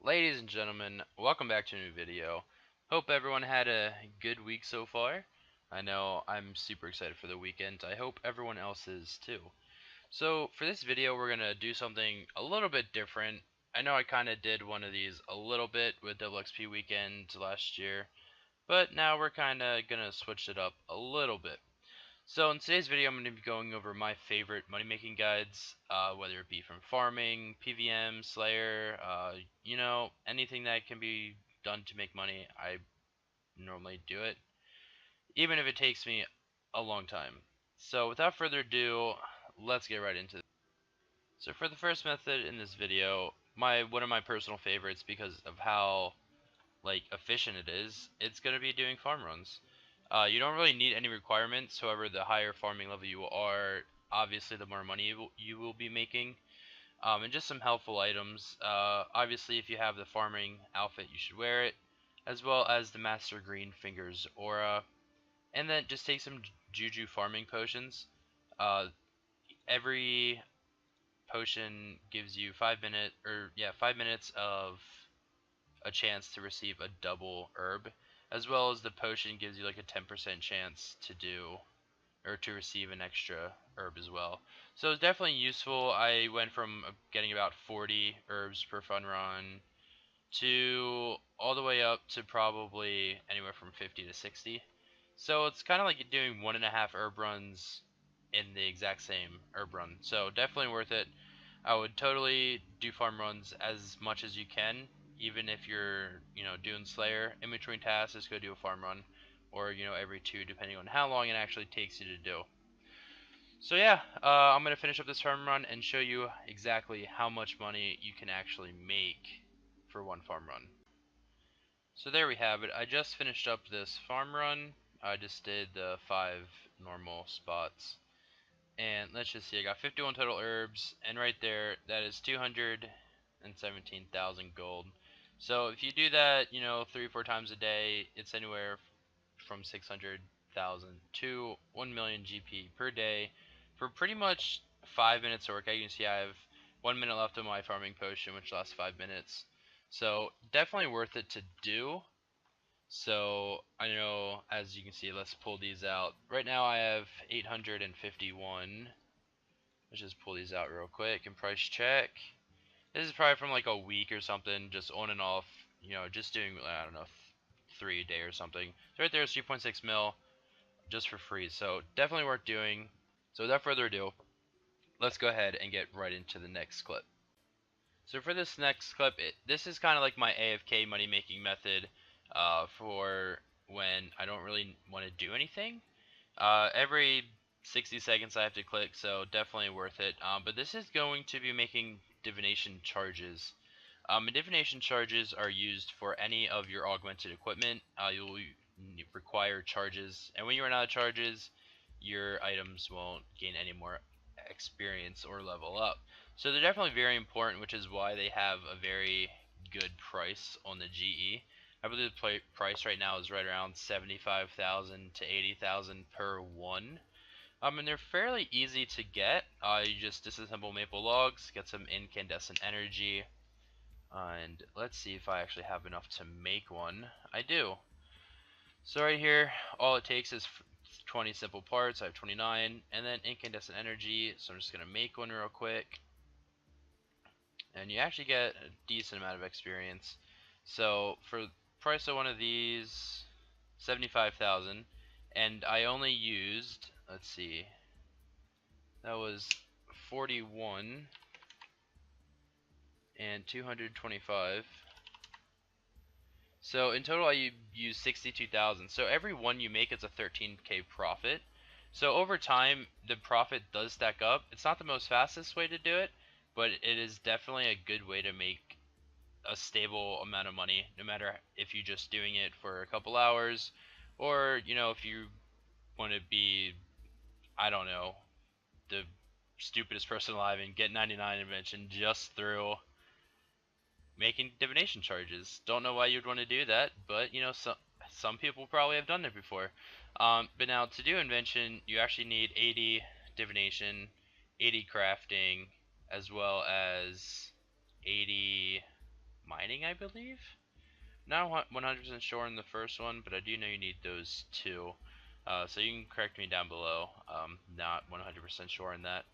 Ladies and gentlemen, welcome back to a new video. Hope everyone had a good week so far. I know I'm super excited for the weekend. I hope everyone else is too. So for this video we're gonna do something a little bit different. I know I kinda did one of these a little bit with Double XP Weekend last year, but now we're kinda gonna switch it up a little bit. So in today's video, I'm going to be going over my favorite money making guides, whether it be from farming, PVM, Slayer, anything that can be done to make money. I normally do it, even if it takes me a long time. So without further ado, let's get right into it. So for the first method in this video, one of my personal favorites because of how efficient it is, it's going to be doing farm runs. You don't really need any requirements. However, the higher farming level you are, obviously the more money you will be making. And just some helpful items. Obviously, if you have the farming outfit, you should wear it, as well as the Master Green Fingers aura. And then just take some Juju farming potions. Every potion gives you 5 minutes of a chance to receive a double herb, as well as the potion gives you like a 10% chance to do or to receive an extra herb as well. So it's definitely useful. I went from getting about 40 herbs per fun run to all the way up to probably anywhere from 50 to 60. So it's kind of like doing 1.5 herb runs in the exact same herb run. So definitely worth it. I would totally do farm runs as much as you can, even if you're, doing Slayer. In between tasks, just go do a farm run, or, every two, depending on how long it actually takes you to do. So yeah, I'm going to finish up this farm run and show you exactly how much money you can actually make for one farm run. So there we have it. I just finished up this farm run. I just did the 5 normal spots. And let's just see, I got 51 total herbs, and right there, that is 217,000 gold. So if you do that, 3 or 4 times a day, it's anywhere from 600,000 to 1 million GP per day for pretty much 5 minutes of work. As you can see, I have 1 minute left of my farming potion, which lasts 5 minutes. So definitely worth it to do. So I know, as you can see, let's pull these out. Right now I have 851. Let's just pull these out real quick and price check. This is probably from like a week or something, just on and off, just doing, I don't know, 3 a day or something. So right there is 3.6 mil just for free. So definitely worth doing. So without further ado, let's go ahead and get right into the next clip. So for this next clip, this is kind of like my AFK money making method for when I don't really want to do anything. Every 60 seconds I have to click, so definitely worth it. But this is going to be making divination charges. And divination charges are used for any of your augmented equipment. You'll require charges, and when you run out of charges, your items won't gain any more experience or level up. So they're definitely very important, which is why they have a very good price on the GE. I believe the price right now is right around 75,000 to 80,000 per one. And they're fairly easy to get. You just disassemble maple logs, get some incandescent energy, and let's see if I actually have enough to make one. I do. So right here, all it takes is 20 simple parts. I have 29, and then incandescent energy. So I'm just gonna make one real quick, and you actually get a decent amount of experience. So for the price of one of these, 75,000, and I only used, let's see, that was 41 and 225. So in total I use 62,000. So every one you make is a 13k profit. So over time the profit does stack up. It's not the most fastest way to do it, but it is definitely a good way to make a stable amount of money, no matter if you're just doing it for a couple hours, or if you want to be, I don't know, the stupidest person alive and get 99 invention just through making divination charges. Don't know why you'd want to do that, but some people probably have done it before. But now to do invention, you actually need 80 divination, 80 crafting, as well as 80 mining. mining, I believe. Not 100% sure on the first one, but I do know you need those two. So you can correct me down below. Not 100% sure on that.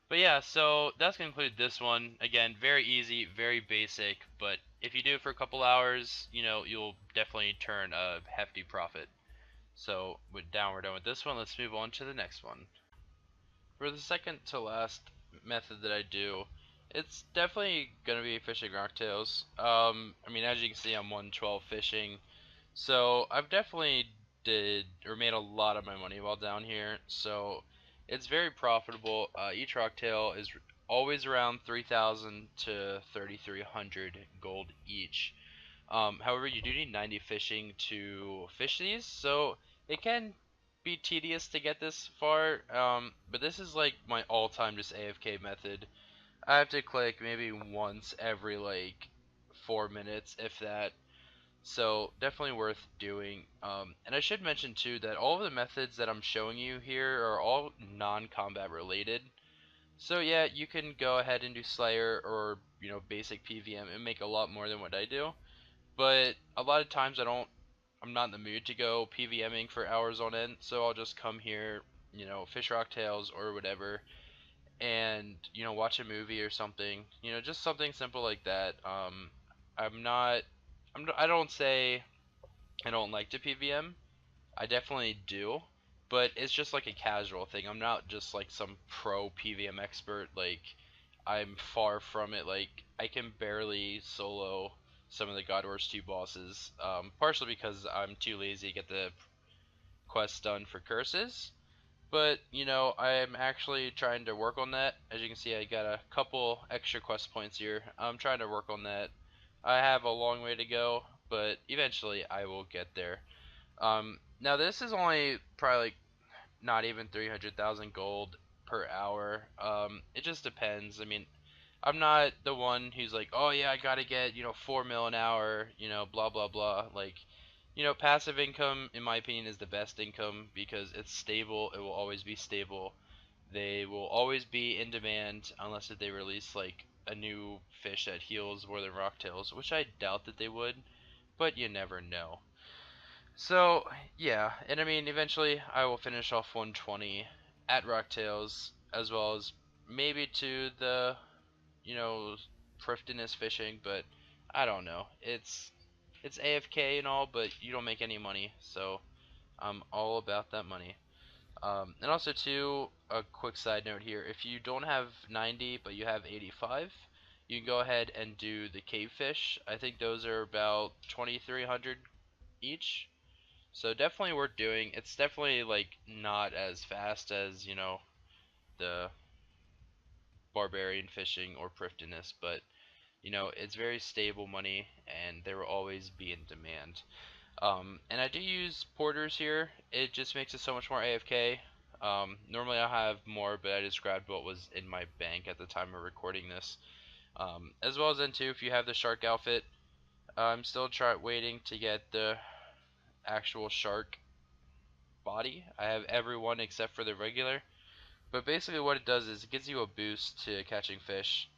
But yeah, so that's gonna conclude this one. Again, very easy, very basic, but if you do it for a couple hours, you know, you'll definitely turn a hefty profit. So we're done with this one. Let's move on to the next one. For the second to last method that I do, it's definitely gonna be fishing rocktails. I mean, as you can see, I'm 112 fishing, so I've definitely did or made a lot of my money while down here. So it's very profitable. Each rocktail is always around 3,000 to 3,300 gold each. However, you do need 90 fishing to fish these, so it can be tedious to get this far. But this is like my all-time just AFK method. I have to click maybe once every like 4 minutes, if that. So definitely worth doing. And I should mention too that all of the methods that I'm showing you here are all non-combat related. So yeah, you can go ahead and do Slayer or basic PVM and make a lot more than what I do. But a lot of times I'm not in the mood to go PVMing for hours on end, so I'll just come here, fish rocktails or whatever, and watch a movie or something, just something simple like that. I'm not, I don't say I don't like to PVM. I definitely do, but it's just like a casual thing. I'm not just like some pro PVM expert. Like, I'm far from it. Like, I can barely solo some of the God Wars 2 bosses, partially because I'm too lazy to get the quests done for curses. But, I'm actually trying to work on that. As you can see, I got a couple extra quest points here. I'm trying to work on that. I have a long way to go, but eventually I will get there. Now this is only probably like not even 300,000 gold per hour. It just depends. I mean, I'm not the one who's like, oh yeah, I gotta get 4 mil an hour, blah blah blah. Like, passive income in my opinion is the best income because it's stable. It will always be stable. They will always be in demand unless if they release like a new fish that heals more than rocktails, which I doubt that they would, but you never know. So, yeah, and I mean, eventually I will finish off 120 at Rocktails, as well as maybe to the, thriftiness fishing, but I don't know. It's AFK and all, but you don't make any money, so I'm all about that money. And also too, a quick side note here, if you don't have 90 but you have 85, you can go ahead and do the cave fish. I think those are about 2,300 each. So definitely worth doing. It's definitely like not as fast as, the barbarian fishing or prifdiness, but it's very stable money and there will always be in demand. And I do use porters here. It just makes it so much more AFK. Normally I have more, but I just grabbed what was in my bank at the time of recording this. As well as then too, if you have the shark outfit, I'm still waiting to get the actual shark body. I have every one except for the regular. But basically what it does is it gives you a boost to catching fish.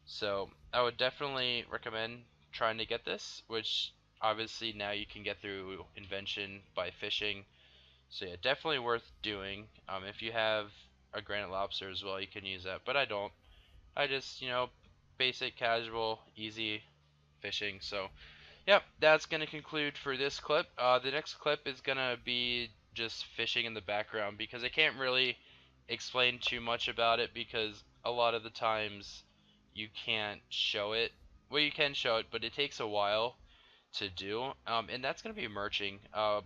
So I would definitely recommend trying to get this, which obviously now you can get through invention by fishing. So yeah, definitely worth doing. If you have a granite lobster as well, you can use that. But I don't. I just, basic, casual, easy fishing. So yep, that's going to conclude for this clip. The next clip is going to be just fishing in the background because I can't really explain too much about it because a lot of the times you can't show it. Well, you can show it, but it takes a while to do. And that's going to be merching.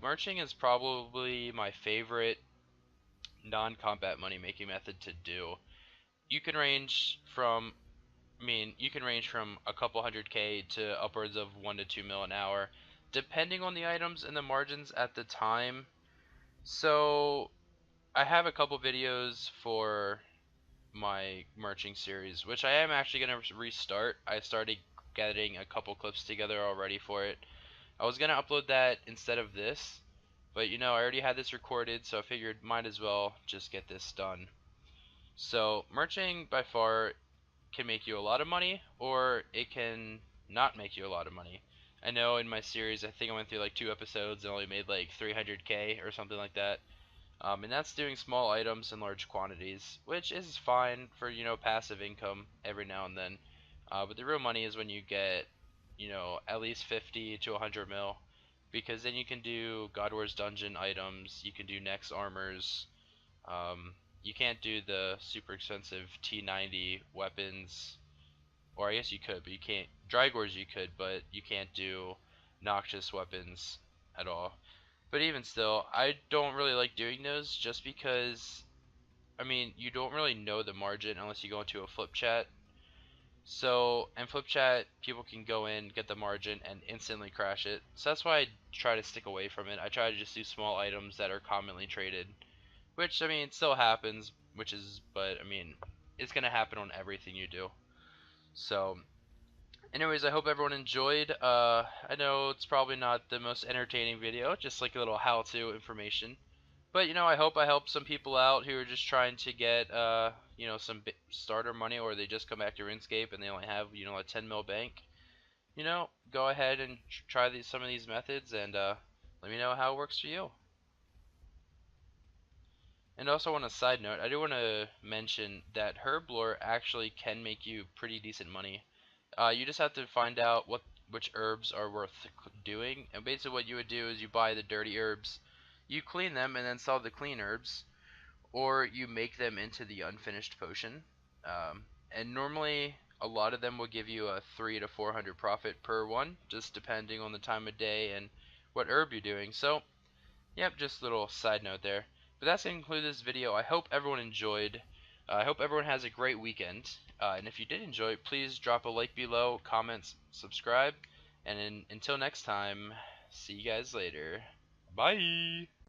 Merching is probably my favorite non-combat money making method to do. You can range from you can range from a couple hundred K to upwards of 1 to 2 mil an hour, depending on the items and the margins at the time. So I have a couple videos for my merching series, which I am actually going to restart. I started getting a couple clips together already for it. I was going to upload that instead of this, but I already had this recorded, so I figured might as well just get this done. So merching by far can make you a lot of money, or it can not make you a lot of money. I know in my series, I think I went through like 2 episodes and only made like 300K or something like that. And that's doing small items in large quantities, which is fine for, passive income every now and then. But the real money is when you get, at least 50 to 100 mil, because then you can do God Wars Dungeon items, you can do Next armors. You can't do the super expensive T90 weapons, or I guess you could, but you can't. Drygores you could, but you can't do noxious weapons at all. But even still, I don't really like doing those just because, I mean, you don't really know the margin unless you go into a flip chat. So, in flip chat, people can go in, get the margin, and instantly crash it. So that's why I try to stick away from it. I try to just do small items that are commonly traded, which, I mean, still happens, but I mean, it's gonna happen on everything you do. So, anyways, I hope everyone enjoyed. I know it's probably not the most entertaining video, just like a little how-to information. But I hope I helped some people out who are just trying to get some starter money, or they just come back to RuneScape and they only have a 10 mil bank. Go ahead and try some of these methods and let me know how it works for you. And also on a side note, I do want to mention that herblore actually can make you pretty decent money. You just have to find out which herbs are worth doing, and basically what you would do is you buy the dirty herbs, you clean them, and then sell the clean herbs, or you make them into the unfinished potion. And normally a lot of them will give you a 300 to 400 profit per one, just depending on the time of day and what herb you're doing. So, yep, just a little side note there. But that's going to conclude this video. I hope everyone enjoyed. I hope everyone has a great weekend. And if you did enjoy, please drop a like below, comments, subscribe. And until next time, see you guys later. Bye!